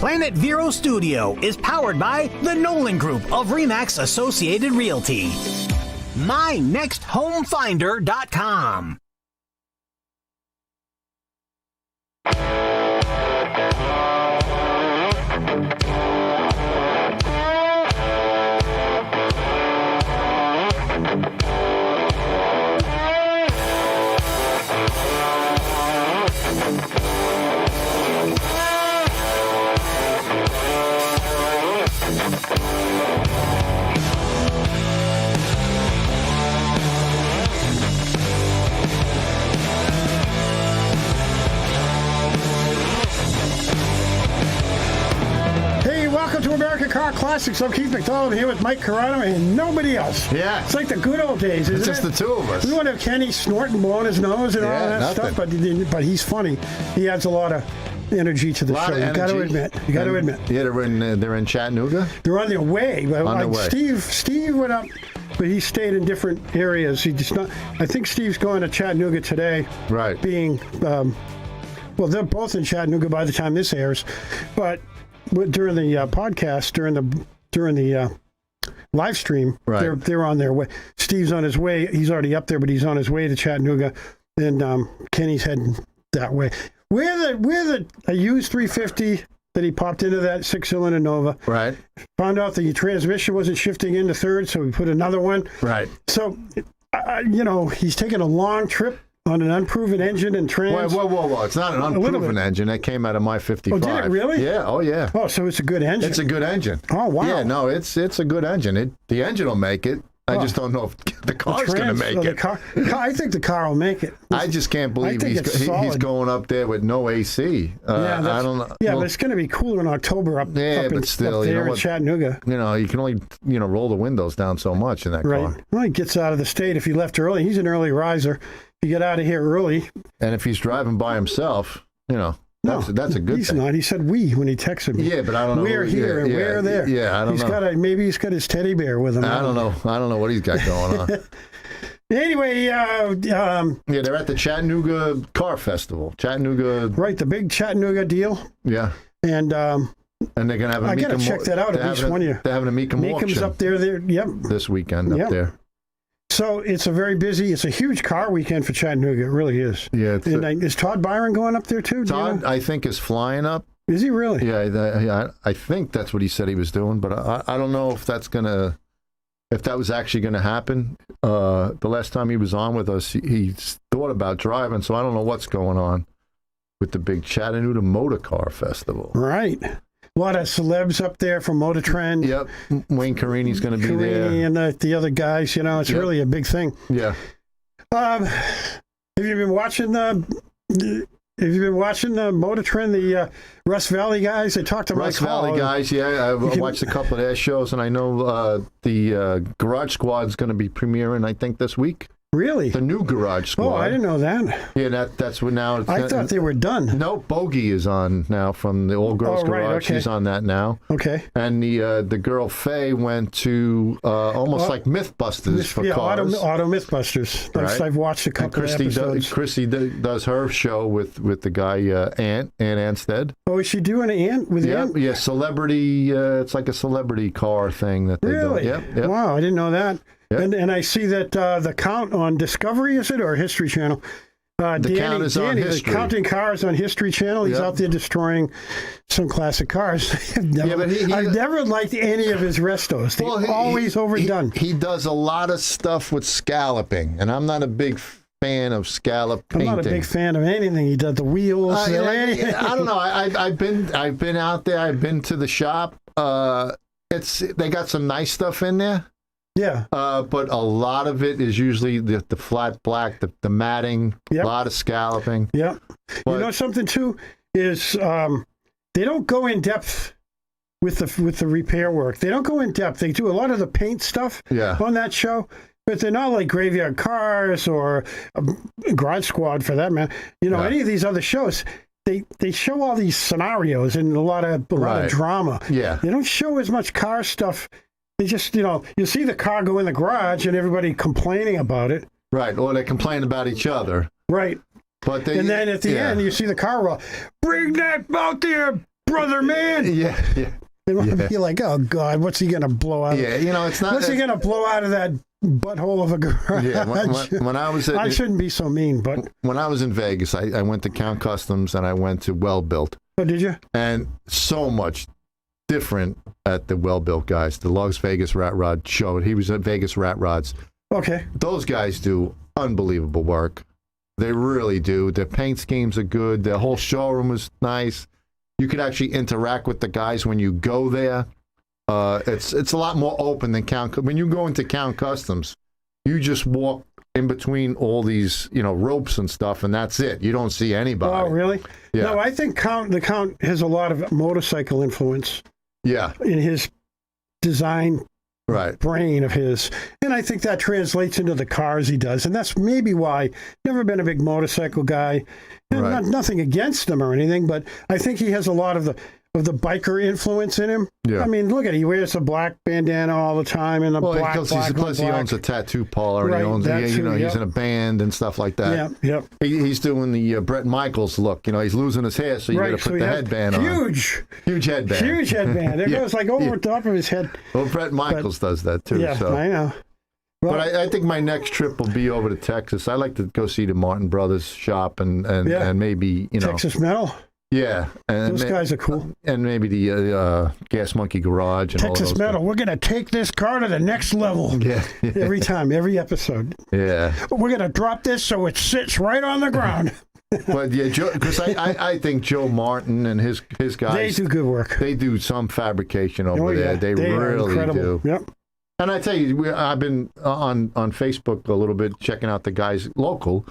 Planet Vero Studio is powered by the Nolan Group of RE/MAX Associated Realty. MyNextHomeFinder.com. Welcome to American Car Classics. I'm Keith McDonald here with Mike Carano and nobody else. Yeah. It's like the good old days, isn't it? It's just the two of us. We want to have Kenny snorting, blowing his nose and all that stuff, but he's funny. He adds a lot of energy to the show. You got to admit. Yeah, they're in Chattanooga? They're on their way. But on their way. Steve went up, but he stayed in different areas. He just not. I think Steve's going to Chattanooga today. Right. Being, well, they're both in Chattanooga by the time this airs, but during the podcast, during the live stream, right. they're on their way. Steve's on his way. He's already up there, but he's on his way to Chattanooga, and Kenny's heading that way. Where the used 350 that he popped into that 6-cylinder Nova. Right. Found out the transmission wasn't shifting into third, so we put another one. Right. So, he's taking a long trip on an unproven engine and trans. Whoa. It's not an unproven engine. That came out of my 55. Oh, did it really? Yeah. Oh, yeah. Oh, so it's a good engine. It's a good engine. Oh, wow. Yeah, no, it's a good engine. The engine will make it. I just don't know if the car's going to make it. I think the car will make it. I just can't believe he's going up there with no AC. I don't know. Yeah, but it's going to be cooler in October up there in Chattanooga. You can only roll the windows down so much in that car. Well, he gets out of the state if he left early. He's an early riser. You get out of here early. And if he's driving by himself, that's a good thing. He's not. He said we when he texted me. Yeah, but I don't know. We're here and we're there. Yeah, I don't know. Maybe he's got his teddy bear with him. I don't know. I don't know what he's got going on. Anyway, they're at the Chattanooga Car Festival. Chattanooga. Right, the big Chattanooga deal. Yeah. And they're gonna have a I gotta check that out at least one year. They're having a Mecum auction. Mecum's up there. Yep. This weekend up there. So it's a huge car weekend for Chattanooga. It really is. Yeah. Is Todd Byron going up there too? Todd, I think, is flying up. Is he really? Yeah, I think that's what he said he was doing, but I don't know if that was actually gonna happen. The last time he was on with us, he thought about driving, so I don't know what's going on with the big Chattanooga Motor Car Festival. Right. A lot of celebs up there from Motor Trend. Yep. Wayne Carini's going to be there. And the other guys, it's really a big thing. Yeah. Have you been watching the Motor Trend, the Rust Valley guys? They talked to Rust Valley guys, yeah. I've watched a couple of their shows, and I know the Garage Squad's going to be premiering, I think, this week. Really? The new Garage Squad. Oh, I didn't know that. Yeah, that's what now. I thought they were done. No, Bogey is on now from the Old Girls Garage. Okay. She's on that now. Okay. And the girl Faye went to almost like Mythbusters for cars. Auto Mythbusters. Right. I've watched a couple of episodes. Christy does her show with the guy Ant Anstead. Oh, is she doing Ant with Ant? Yeah, celebrity. It's like a celebrity car thing that they do. Really? Yep. Wow, I didn't know that. Yep. And I see that the count on Discovery, is it, or History Channel? The count is on History. Counting Cars on History Channel. He's out there destroying some classic cars. I've never liked any of his restos. They're always overdone. He does a lot of stuff with scalloping, and I'm not a big fan of scallop painting. I'm not a big fan of anything. He does the wheels. I don't know. I've been out there. I've been to the shop. They got some nice stuff in there. Yeah. But a lot of it is usually the flat black, the matting, a lot of scalloping. Yeah. But, something too is they don't go in depth with the repair work. They don't go in depth. They do a lot of the paint stuff on that show, but they're not like Graveyard Cars or Garage Squad for that matter. Any of these other shows. They show all these scenarios and a lot of drama. Yeah. They don't show as much car stuff. They just, you see the car go in the garage and everybody complaining about it. Right. Or they complain about each other. Right. But and then at the end, you see the car roll. Bring that out there. brother, man. Yeah. They want to be like, oh God, what's he gonna blow out? Yeah, it's not. What's he gonna blow out of that butthole of a garage? Yeah, when I was, I shouldn't be so mean, but when I was in Vegas, I went to Count Customs and I went to Well Built. Oh, did you? And so much different at the Well Built guys. The Las Vegas Rat Rod show. He was at Vegas Rat Rods. Okay. Those guys do unbelievable work. They really do. Their paint schemes are good. Their whole showroom is nice. You could actually interact with the guys when you go there. It's a lot more open than Count. When you go into Count Customs, you just walk in between all these, ropes and stuff, and that's it. You don't see anybody. Oh, really? Yeah. No, I think the Count has a lot of motorcycle influence. Yeah. In his design brain of his. And I think that translates into the cars he does. And that's maybe why never been a big motorcycle guy. And nothing against him or anything, but I think he has a lot of the biker influence in him. Yeah. I mean, look at it. He wears a black bandana all the time and black. Plus he owns a tattoo parlor and he owns he's in a band and stuff like that. Yeah. He's doing the Bret Michaels look. He's losing his hair, so you got to put the headband on. Huge headband. Huge headband. It goes like over top of his head. Well, Bret Michaels does that too. Yeah, so. I know. Well, but I think my next trip will be over to Texas. I like to go see the Martin Brothers shop and maybe Texas Metal. Yeah, and those guys are cool. And maybe the Gas Monkey Garage and Texas all those Metal. things. We're gonna take this car to the next level. Yeah. Every time, every episode. Yeah. We're gonna drop this so it sits right on the ground. But yeah, because I think Joe Martin and his guys, they do good work. They do some fabrication over there. They really do. Yep. And I tell you, I've been on Facebook a little bit checking out the guys local.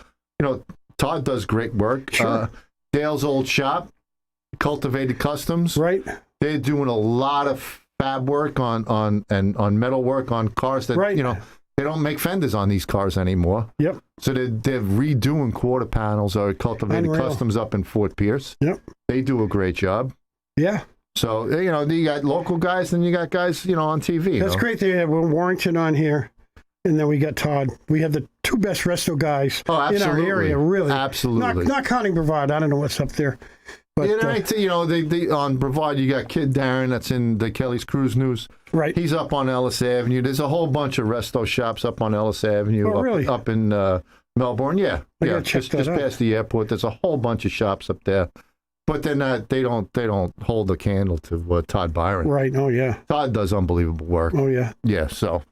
Todd does great work. Sure. Dale's old shop, Cultivated Customs. Right. They're doing a lot of fab work on metal work on cars that they don't make fenders on these cars anymore. Yep. So they're redoing quarter panels or Cultivated Customs up in Fort Pierce. Yep. They do a great job. Yeah. So, you got local guys, and you got guys, on TV. That's great. They have Warrington on here, and then we got Todd. We have the two best resto guys in our area, really. Absolutely. Not counting Brevard. I don't know what's up there. But, they on Brevard, you got Kid Darren that's in the Kelly's Cruise News. Right. He's up on Ellis Avenue. There's a whole bunch of resto shops up on Ellis Avenue. Oh, really? Up in Melbourne. Yeah. Just past the airport. There's a whole bunch of shops up there. But they're not. They don't hold a candle to Todd Byron. Right. Oh yeah. Todd does unbelievable work. Oh yeah. Yeah. So.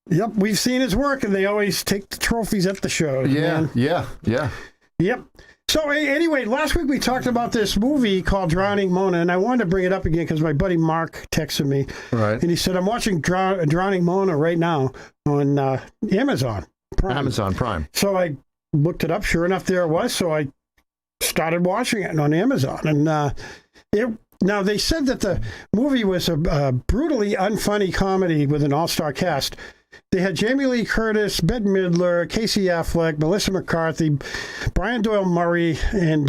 Yep, we've seen his work, and they always take the trophies at the show. Yeah. Man. Yeah. Yep. So anyway, last week we talked about this movie called Drowning Mona, and I wanted to bring it up again because my buddy Mark texted me, right? And he said, "I'm watching Drowning Mona right now on Amazon Prime." Amazon Prime. So I looked it up. Sure enough, there it was. So I started watching it on Amazon, and now they said that the movie was a brutally unfunny comedy with an all-star cast. They had Jamie Lee Curtis, Bette Midler, Casey Affleck, Melissa McCarthy, Brian Doyle Murray, and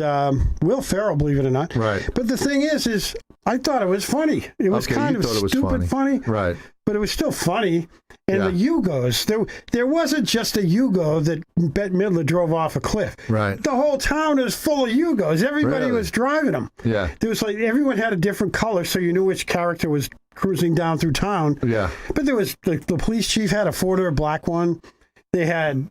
Will Ferrell, believe it or not. Right. But the thing is I thought it was funny. It was kind of stupid funny. Right. But it was still funny. And the Yugos, there wasn't just a Yugo that Bette Midler drove off a cliff. Right. The whole town is full of Yugos. Everybody was driving them. Yeah. There was everyone had a different color, so you knew which character was cruising down through town. Yeah. But there was the police chief had a Ford black one. They had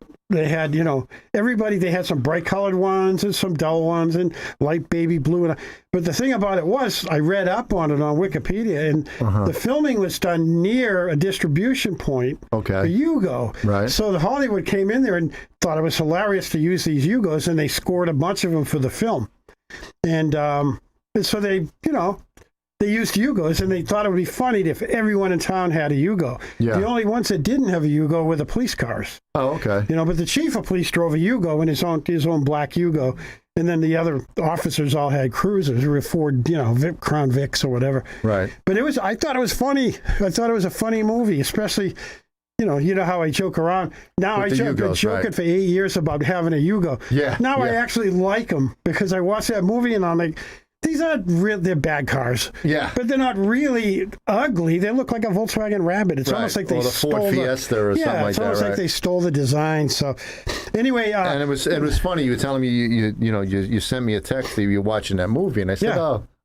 everybody. They had some bright colored ones and some dull ones and light baby blue. But the thing about it was, I read up on it on Wikipedia, and the filming was done near a distribution point. Okay. A Yugo. Right. So the Hollywood came in there and thought it was hilarious to use these Yugos, and they scored a bunch of them for the film. And so they used Yugos, and they thought it would be funny if everyone in town had a Yugo. Yeah. The only ones that didn't have a Yugo were the police cars. Oh, okay. But the chief of police drove a Yugo in his own black Yugo, and then the other officers all had cruisers, or Ford, Crown Vics or whatever. Right. But I thought it was funny. I thought it was a funny movie, especially. You know how I joke around. Now I've been joking for 8 years about having a Yugo. Yeah. Now I actually like them because I watched that movie and I'm like, these aren't real. They're bad cars. Yeah. But they're not really ugly. They look like a Volkswagen Rabbit. It's almost like they stole the Ford Fiesta or something like that. Yeah, it's almost like they stole the design. So, anyway. And it was funny. You were telling me you sent me a text that you were watching that movie, and I said,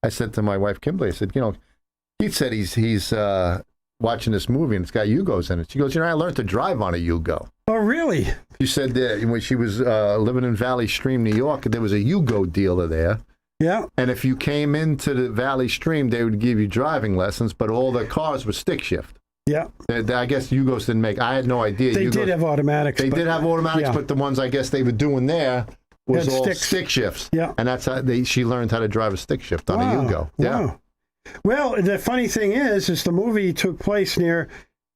I said to my wife, Kimberly, I said, Keith said he's watching this movie and it's got Yugos in it. She goes, I learned to drive on a Yugo. Oh, really? She said that when she was living in Valley Stream, New York, there was a Yugo dealer there. Yeah. And if you came into the Valley Stream, they would give you driving lessons, but all the cars were stick shift. Yeah. I guess Yugos didn't make. I had no idea. They did have automatics. They did have automatics, but the ones I guess they were doing there was had all stick shifts. Yeah. And that's how she learned how to drive a stick shift on a Yugo. Yeah. Wow. Well, the funny thing is the movie took place near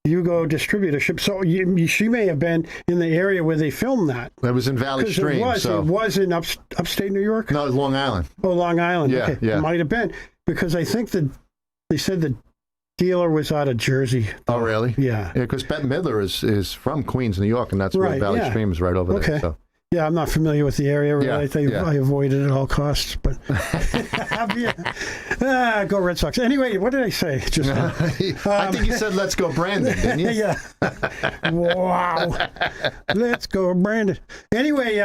Yugo distributorship, so she may have been in the area where they filmed that. It was in Valley Stream. It was in upstate New York? No, it was Long Island. Oh, Long Island. Yeah, okay. yeah. It might have been, because I think they said the dealer was out of Jersey. Oh, really? Yeah. Yeah, because Bette Midler is from Queens, New York, and that's where Valley Stream is, right over there. So. Yeah, I'm not familiar with the area. Really. I avoid it at all costs. But go Red Sox. Anyway, what did I say? Just I think you said "Let's go, Brandon," didn't you? Yeah. Wow. Let's go, Brandon. Anyway,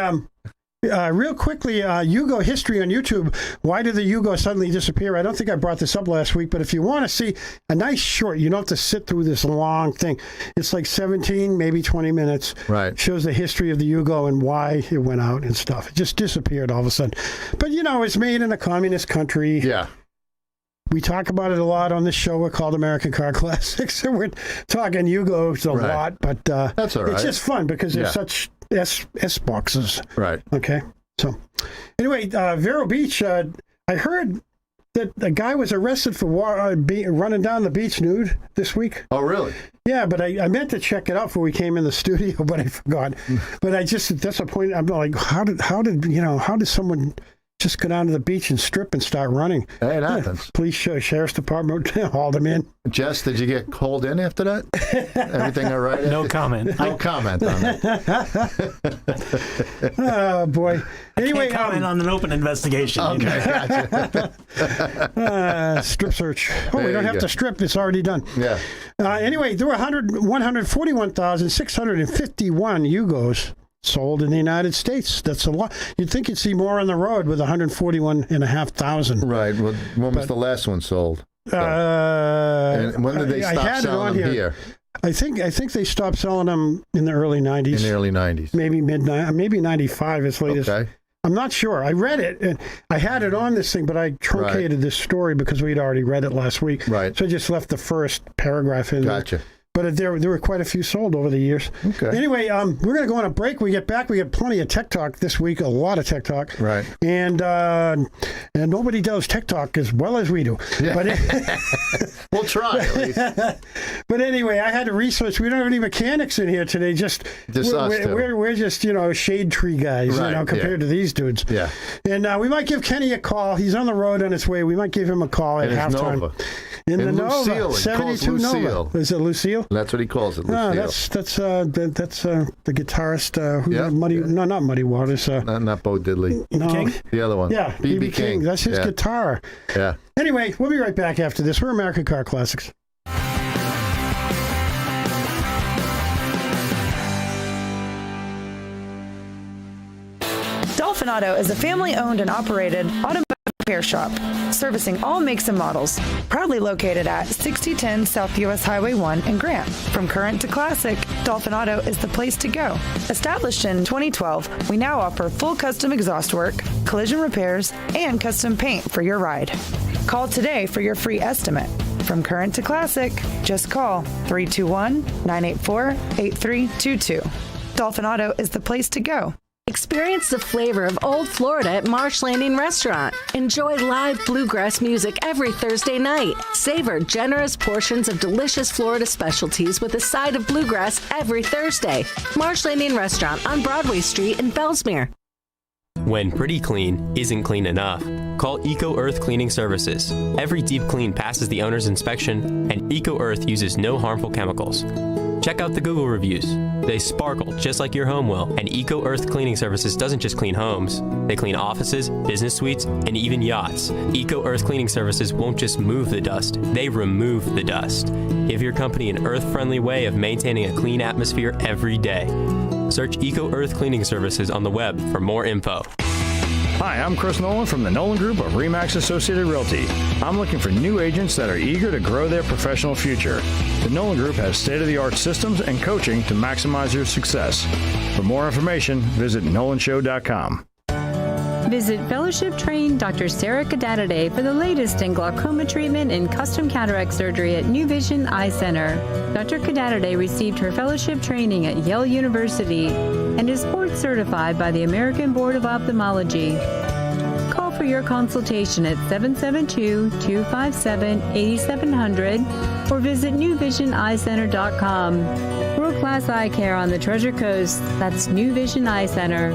real quickly, Yugo history on YouTube. Why did the Yugo suddenly disappear? I don't think I brought this up last week, but if you want to see a nice short, you don't have to sit through this long thing. It's like 17, maybe 20 minutes. Right. Shows the history of the Yugo and why it went out and stuff. It just disappeared all of a sudden. But, it's made in a communist country. Yeah. We talk about it a lot on this show. We're called American Car Classics. And we're talking Yugos a lot, but that's all right. It's just fun because they're such S boxes. Right. Okay. So, anyway, Vero Beach. I heard that a guy was arrested for running down the beach nude this week. Oh, really? Yeah, but I meant to check it out before we came in the studio, but I forgot. But that's a point. I'm like, how did someone just go down to the beach and strip and start running? Hey, it happens. Police, sheriff's department hauled him in. Jess, did you get called in after that? Everything all right? No comment. No comment on that. Oh, boy. Anyway, Can't comment on an open investigation. Okay, gotcha. Strip search. Oh, we There don't you have go. to strip. It's already done. Yeah. Anyway, there were 141,651 Yugos sold in the United States. That's a lot. You'd think you'd see more on the road with 141,500. Right. Well, when was the last one sold? And when did they stop selling them here? I think they stopped selling them in the early 90s. In the early 90s. Maybe maybe 95 as late as. Okay. I'm not sure. I read it, and I had it on this thing, but I truncated this story because we'd already read it last week. Right. So I just left the first paragraph in there. Gotcha. But there were quite a few sold over the years. Okay. Anyway, we're going to go on a break. We get back. We get plenty of Tech Talk this week, a lot of Tech Talk. Right. And nobody does Tech Talk as well as we do. Yeah. But We'll try at least. But anyway, I had to research. We don't have any mechanics in here today. Just us two. We're just, shade tree guys, Right, compared to these dudes. Yeah. And we might give Kenny a call. He's on the road on his way. We might give him a call at In his halftime. Nova. In the Lucille. He Nova, calls 72 Lucille. Nova. Is it Lucille? That's what he calls it, Lucille. No, that's the guitarist. Who's Yeah, Muddy? yeah. No, not Muddy Waters. Not Bo Diddley. No, King? The other one. yeah, B.B. King. That's his guitar. Yeah. Anyway, we'll be right back after this. We're American Car Classics. Dolphin Auto is a family-owned and operated automotive repair shop, servicing all makes and models. Proudly located at 6010 South US Highway 1 in Grant. From current to classic, Dolphin Auto is the place to go. Established in 2012, we now offer full custom exhaust work, collision repairs, and custom paint for your ride. Call today for your free estimate. From current to classic, just call 321-984-8322. Dolphin Auto is the place to go. Experience the flavor of Old Florida at Marsh Landing Restaurant. Enjoy live bluegrass music every Thursday night. Savor generous portions of delicious Florida specialties with a side of bluegrass every Thursday. Marsh Landing Restaurant on Broadway Street in Bellsmere. When pretty clean isn't clean enough, call Eco Earth Cleaning Services. Every deep clean passes the owner's inspection, and Eco Earth uses no harmful chemicals. Check out the Google reviews. They sparkle just like your home will. And Eco Earth Cleaning Services doesn't just clean homes. They clean offices, business suites, and even yachts. Eco Earth Cleaning Services won't just move the dust, they remove the dust. Give your company an earth-friendly way of maintaining a clean atmosphere every day. Search Eco Earth Cleaning Services on the web for more info. Hi, I'm Chris Nolan from the Nolan Group of RE/MAX Associated Realty. I'm looking for new agents that are eager to grow their professional future. The Nolan Group has state-of-the-art systems and coaching to maximize your success. For more information, visit nolanshow.com. Visit fellowship-trained Dr. Sarah Kadadaday for the latest in glaucoma treatment and custom cataract surgery at New Vision Eye Center. Dr. Kadadaday received her fellowship training at Yale University and is board certified by the American Board of Ophthalmology. Call for your consultation at 772-257-8700 or visit newvisioneyecenter.com. World-class eye care on the Treasure Coast. That's New Vision Eye Center.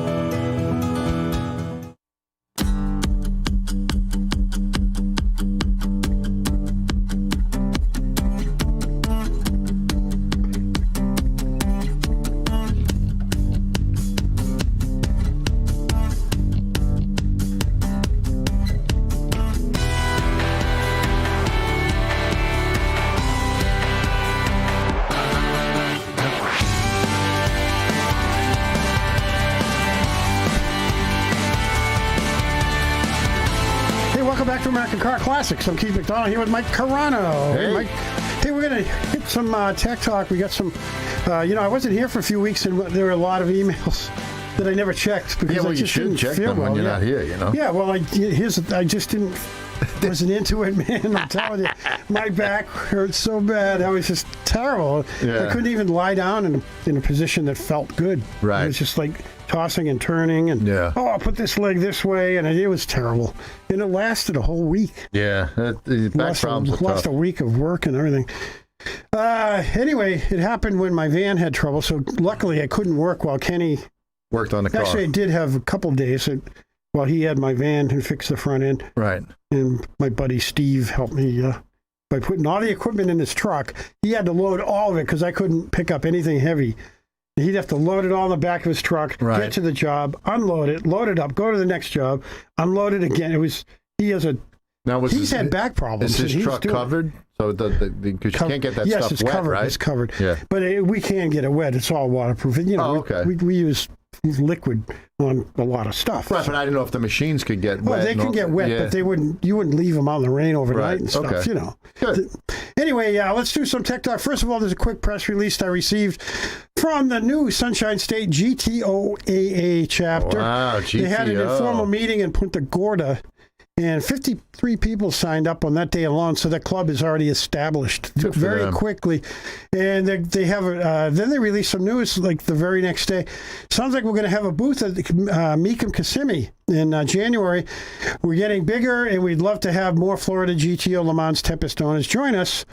American Car Classics. I'm Keith McDonald here with Mike Carano. Hey. Mike, hey, we're going to hit some tech talk. We got some, I wasn't here for a few weeks, and there were a lot of emails that I never checked because I just didn't check feel them well. when you're not here, Yeah, well, I just wasn't into it, man. I'm telling you, my back hurt so bad. I was just terrible. Yeah. I couldn't even lie down in a position that felt good. Right. It was just like tossing and turning, and I'll put this leg this way, and it was terrible. And it lasted a whole week. Yeah, the back problems are lost tough. a week of work and everything. Anyway, it happened when my van had trouble, so luckily I couldn't work while Kenny worked on the car. Actually, I did have a couple days while he had my van and fixed the front end. Right. And my buddy Steve helped me by putting all the equipment in his truck. He had to load all of it because I couldn't pick up anything heavy. He'd have to load it all in the back of his truck, get to the job, unload it, load it up, go to the next job, unload it again. He's had back problems. Is his truck covered? So because you can't get that stuff it's wet, covered. right? It's covered. Yeah. But we can't get it wet. It's all waterproof. We use liquid on a lot of stuff. Right, but I didn't know if the machines could get wet. Well, they can get wet, but you wouldn't leave them out in the rain overnight and stuff, Good. Anyway, let's do some tech talk. First of all, there's a quick press release I received from the new Sunshine State GTOAA chapter. Wow, GTO. They had an informal meeting in Punta Gorda, and 53 people signed up on that day alone, so that club is already established very quickly. And they have then they released some news like the very next day. Sounds like we're going to have a booth at Mecum Kissimmee in January. We're getting bigger, and we'd love to have more Florida GTO Le Mans Tempest owners join us.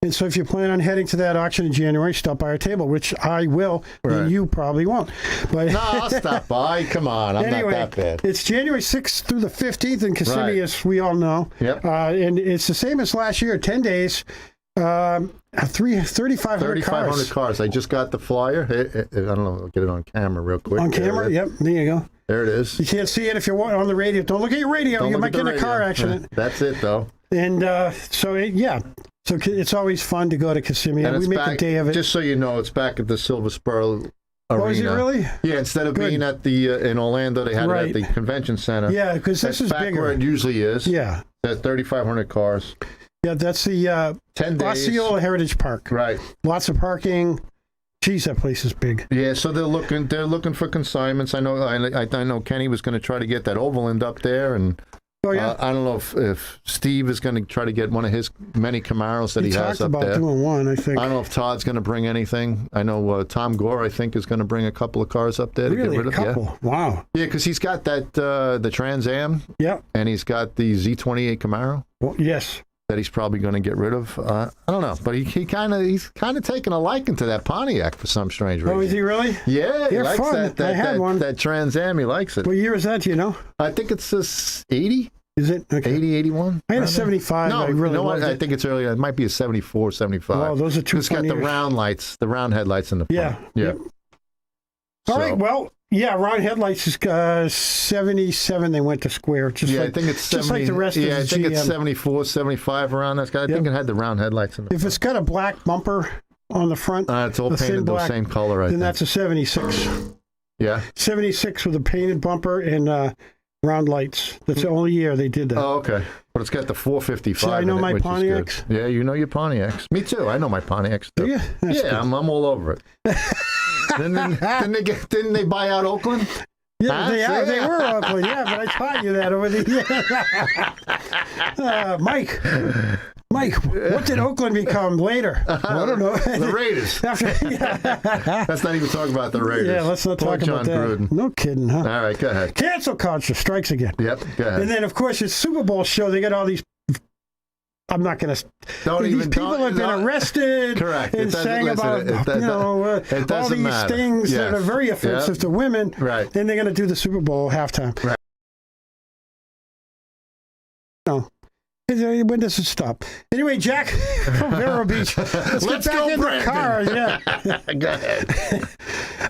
And so if you plan on heading to that auction in January, stop by our table, which I will, and you probably won't. But no, I'll stop by. Come on, I'm anyway, not that bad. It's January 6th through the 15th in Kissimmee, as we all know. Yep. And it's the same as last year, 10 days, 3,500 cars. I just got the flyer. I don't know. I'll get it on camera real quick. On camera? Yep, there you go. There it is. You can't see it if you're on the radio. Don't look at your radio. You might get in a car accident. That's it, though. And So it's always fun to go to Kissimmee. And we make a day of it. Just so you know, it's back at the Silver Spur Arena. Oh, is it really? Yeah, instead of being at the in Orlando, they had it at the convention center. Yeah, because this is back bigger. where it usually is. Yeah. There's 3,500 cars. Yeah, that's the 10 days. Osceola Heritage Park. Right. Lots of parking. Geez, that place is big. Yeah, so they're looking for consignments. I know Kenny was going to try to get that Overland up there, and I don't know if Steve is going to try to get one of his many Camaros that he has up there. He talked about doing one, I think. I don't know if Todd's going to bring anything. I know Tom Gore, I think, is going to bring a couple of cars up there to get rid of. A couple? Yeah. Wow. Yeah, because he's got that the Trans Am. Yeah. And he's got the Z28 Camaro. Well, yes. That he's probably going to get rid of. I don't know, but he's kind of taking a liking to that Pontiac for some strange reason. Oh, is he really? Yeah, They're he likes fun. that. I had one. That Trans Am, he likes it. What year is that? Do you know? I think it's 80. Is it? Okay. 80, 81? I had a 75. No, I really loved I it. think it's earlier. It might be a 74, 75. Oh, those are two It's got the round lights, the round headlights in the front. Yeah. All right, well, round headlights is 77. They went to square. I think it's 70. Just like the rest of the I think GM. it's 74, 75 around that. I think it had the round headlights in the front. If it's got a black bumper on the front, it's all painted the same color, then that's a 76. Yeah. 76 with a painted bumper and round lights. That's the only year they did that. Oh, okay. But it's got the 455. See, I know in it, my which is good. Pontiacs. Yeah, you know your Pontiacs. Me too. I know my Pontiacs too. Do you? That's Yeah, I'm all over it. Didn't they buy out Oakland? Yeah, Huh? they were Oakland. Yeah, but I taught you that over the years. Mike, what did Oakland become later? I don't know. The Raiders. Let's not even talk about the Raiders. Yeah, let's not Poor talk about John that. Gruden. No kidding, huh? All right, go ahead. Cancel culture strikes again. Yep, go ahead. And then, of course, it's Super Bowl show. They got all these. I'm not going to. These people have been arrested. Correct. And saying about all these matter. things that are very offensive Yep. to women. Right. And they're going to do the Super Bowl halftime. Right. No. When does it stop? Anyway, Jack from Vero Beach. Let's get back go, in Brandon. the car. Yeah. Go ahead.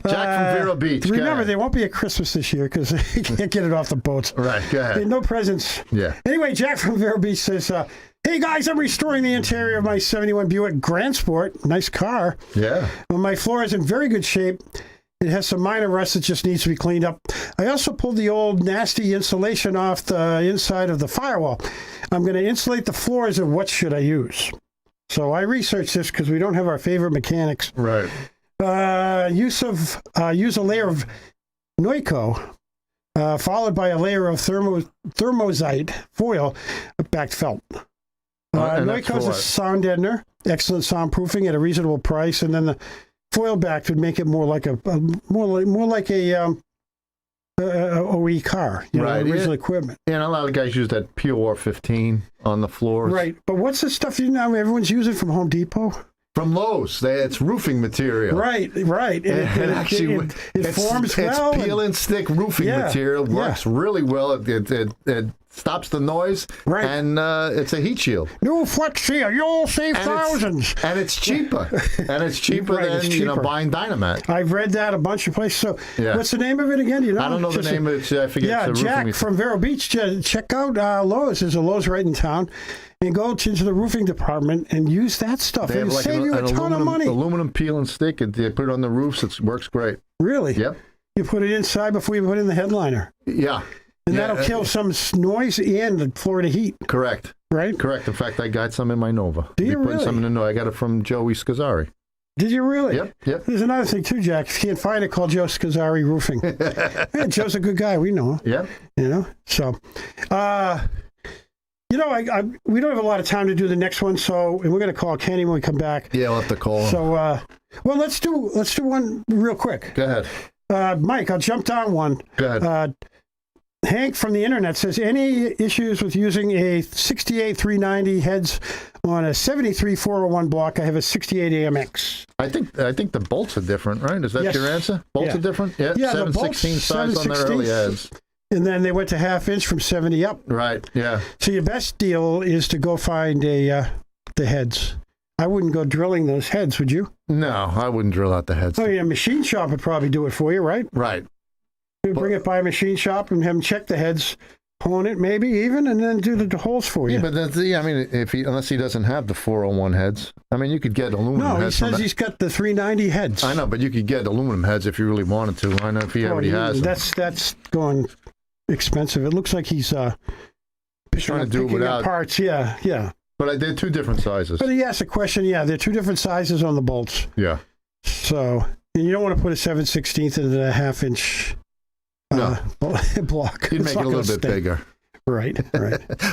Jack from Vero Beach. Go Remember, ahead. there won't be a Christmas this year because they can't get it off the boats. Right, go ahead. No presents. Yeah. Anyway, Jack from Vero Beach says, hey guys, I'm restoring the interior of my 71 Buick Grand Sport. Nice car. Yeah. Well, my floor is in very good shape. It has some minor rust that just needs to be cleaned up. I also pulled the old nasty insulation off the inside of the firewall. I'm going to insulate the floors, and what should I use? So I researched this because we don't have our favorite mechanics. Right. Use a layer of Neuco, followed by a layer of thermosite foil backed felt. And that's Neuco is for a what? sound deadener, excellent soundproofing at a reasonable price, and then the foil back would make it more like a OE car, Right. original equipment. And a lot of guys use that Pure 15 on the floors. Right, but what's the stuff everyone's using from Home Depot? From Lowe's. It's roofing material. Right. And it forms well. It's peel and stick roofing material. Works really well. It stops the noise. Right. And it's a heat shield. New Flex Seal, you'll save thousands. And it's cheaper. And it's cheaper Right, than it's cheaper. buying dynamite. I've read that a bunch of places. So what's the name of it again? You know? I don't know the name of it. I forget. Yeah, it's a Jack roofing from Vero Beach. Check out Lowe's. There's a Lowe's right in town. And go into the roofing department and use that stuff. They have It'll like save you a ton of money. Aluminum peel and stick. And they put it on the roofs. It works great. Really? Yep. You put it inside before you put in the headliner. Yeah. And that'll kill some noise and the Florida heat. Correct. Right? Correct. In fact, I got some in my Nova. Do you putting really? some in the Nova. I got it from Joey Scazzari. Did you really? Yep. There's another thing too, Jack. If you can't find it, call Joe Scazzari Roofing. Yeah, Joe's a good guy. We know him. Yep. So, we don't have a lot of time to do the next one, and we're going to call Kenny when we come back. Yeah, we'll have to call him. So, let's do one real quick. Go ahead. Mike, I'll jump down one. Go ahead. Hank from the internet says, any issues with using a 68 390 heads on a 73 401 block? I have a 68 AMX. I think the bolts are different, right? Is that Yes. your answer? Bolts are different? Yeah, the bolts, 7/16 size on their 7/16. early heads. And then they went to half inch from 70 up. Right, yeah. So your best deal is to go find the heads. I wouldn't go drilling those heads, would you? No, I wouldn't drill out the heads. I mean, a machine shop would probably do it for you, right? Right. You bring it by a machine shop and have them check the heads, hone it maybe even, and then do the holes for you. Yeah, but unless he doesn't have the 401 heads. I mean, you could get aluminum No, he heads. says he's got the 390 heads. I know, but you could get aluminum heads if you really wanted to. I know if he already has them. That's going expensive. It looks like he's trying to do it picking up without parts. Yeah. But they're two different sizes. But he asked a question. Yeah, they're two different sizes on the bolts. Yeah. So you don't want to put a 7/16 into a half inch block. You'd It's make it not a little gonna bit stay. bigger. Right.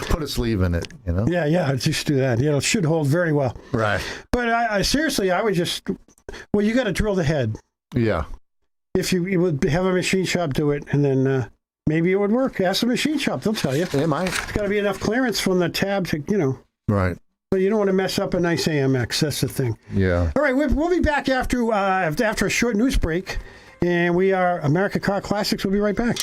Put a sleeve in it, Yeah, just do that. It should hold very well. Right. But I seriously, I would just, you got to drill the head. Yeah. If you would have a machine shop do it, and then maybe it would work. Ask the machine shop; they'll tell you. It might. It's got to be enough clearance from the tab to, Right. But you don't want to mess up a nice AMX. That's the thing. Yeah. All right, we'll be back after a short news break, and we are America Car Classics. We'll be right back.